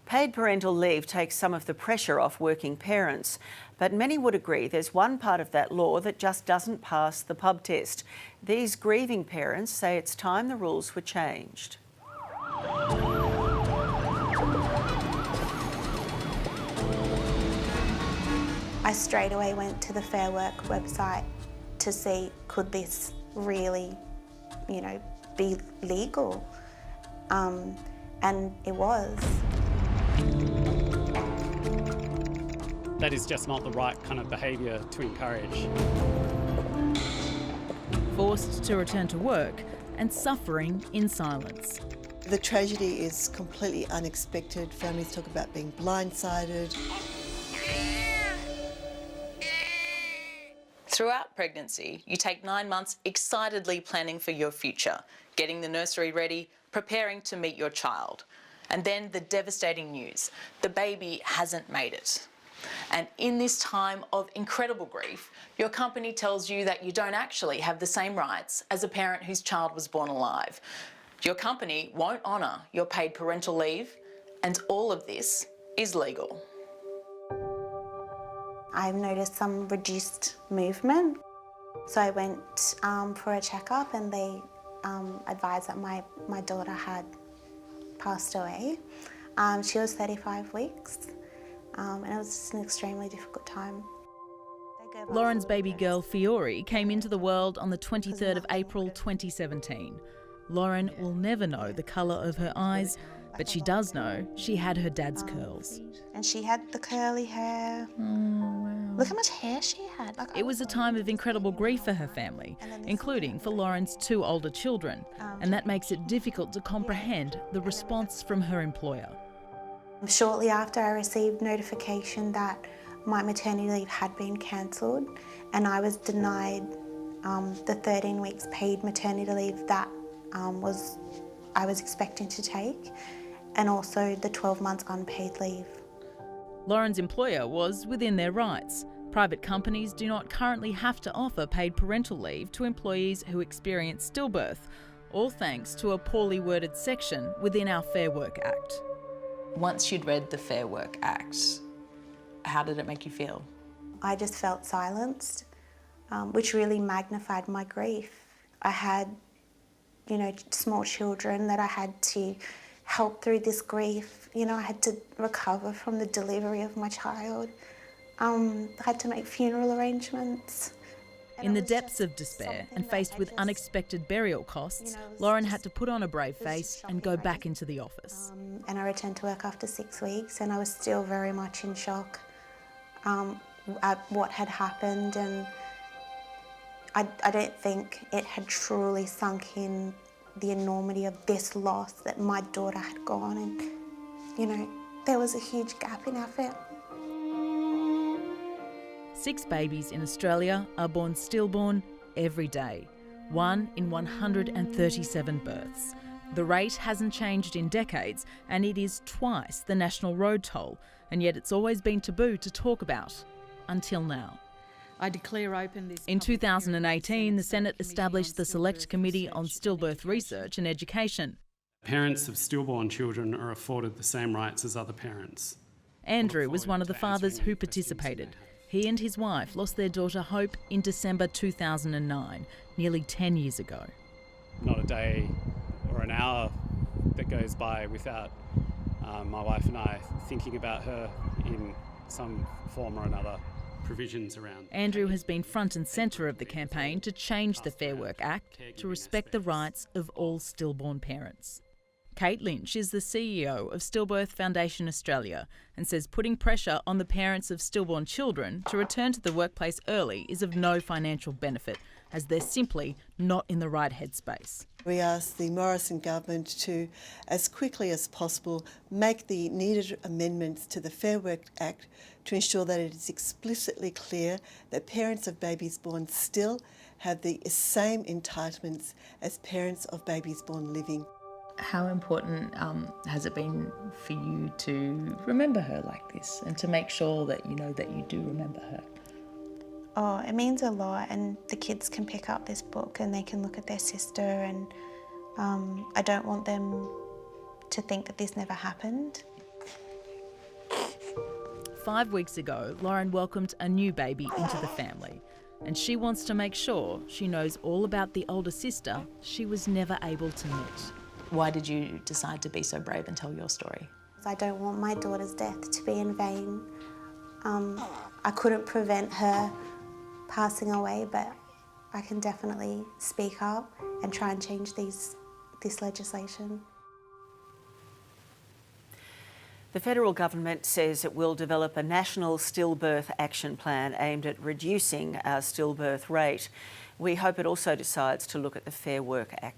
Paid parental leave takes some of the pressure off working parents, but many would agree there's one part of that law that just doesn't pass the pub test. These grieving parents say it's time the rules were changed. I straight away went to the Fair Work website to see could this really, be legal, and it was. That is just not the right kind of behaviour to encourage. Forced to return to work and suffering in silence. The tragedy is completely unexpected. Families talk about being blindsided. Throughout pregnancy, you take 9 months excitedly planning for your future, getting the nursery ready, preparing to meet your child. And then the devastating news, the baby hasn't made it. And in this time of incredible grief, your company tells you that you don't actually have the same rights as a parent whose child was born alive. Your company won't honour your paid parental leave, and all of this is legal. I've noticed some reduced movement. So I went for a checkup, and they advised that my daughter had passed away. She was 35 weeks. And it was just an extremely difficult time. Lauren's baby girl Fiore came into the world on the 23rd of April 2017. Lauren will never know the colour of her eyes, but she does know she had her dad's curls. And she had the curly hair. Oh, wow. Look how much hair she had. It was a time of incredible grief for her family, including for Lauren's 2 older children, and that makes it difficult to comprehend the response from her employer. Shortly after, I received notification that my maternity leave had been cancelled, and I was denied the 13 weeks paid maternity leave that I was expecting to take, and also the 12 months unpaid leave. Lauren's employer was within their rights. Private companies do not currently have to offer paid parental leave to employees who experience stillbirth, all thanks to a poorly worded section within our Fair Work Act. Once you'd read the Fair Work Act, how did it make you feel? I just felt silenced, which really magnified my grief. I had, small children that I had to help through this grief. I had to recover from the delivery of my child. I had to make funeral arrangements. In the depths of despair and faced with unexpected burial costs, Lauren had to put on a brave face and go back into the office. And I returned to work after 6 weeks, and I was still very much in shock at what had happened, and I don't think it had truly sunk in the enormity of this loss, that my daughter had gone, and there was a huge gap in our family. 6 babies in Australia are born stillborn every day, 1 in 137 births. The rate hasn't changed in decades, and it is twice the national road toll, and yet it's always been taboo to talk about, until now. I declare open this. In 2018, the Senate established the Select Committee on Stillbirth Research and Education. Parents of stillborn children are afforded the same rights as other parents. Andrew was one of the fathers who participated. He and his wife lost their daughter Hope in December 2009, nearly 10 years ago. Not a day or an hour that goes by without my wife and I thinking about her in some form or another. Provisions around. Andrew has been front and centre of the campaign to change the Fair Work Act to respect the rights of all stillborn parents. Kate Lynch is the CEO of Stillbirth Foundation Australia and says putting pressure on the parents of stillborn children to return to the workplace early is of no financial benefit, as they're simply not in the right headspace. We asked the Morrison government to, as quickly as possible, make the needed amendments to the Fair Work Act to ensure that it is explicitly clear that parents of babies born still have the same entitlements as parents of babies born living. How important has it been for you to remember her like this, and to make sure that you know that you do remember her? Oh, it means a lot, and the kids can pick up this book and they can look at their sister, and I don't want them to think that this never happened. 5 weeks ago, Lauren welcomed a new baby into the family, and she wants to make sure she knows all about the older sister she was never able to meet. Why did you decide to be so brave and tell your story? I don't want my daughter's death to be in vain. I couldn't prevent her passing away, but I can definitely speak up and try and change this legislation. The federal government says it will develop a national stillbirth action plan aimed at reducing our stillbirth rate. We hope it also decides to look at the Fair Work Act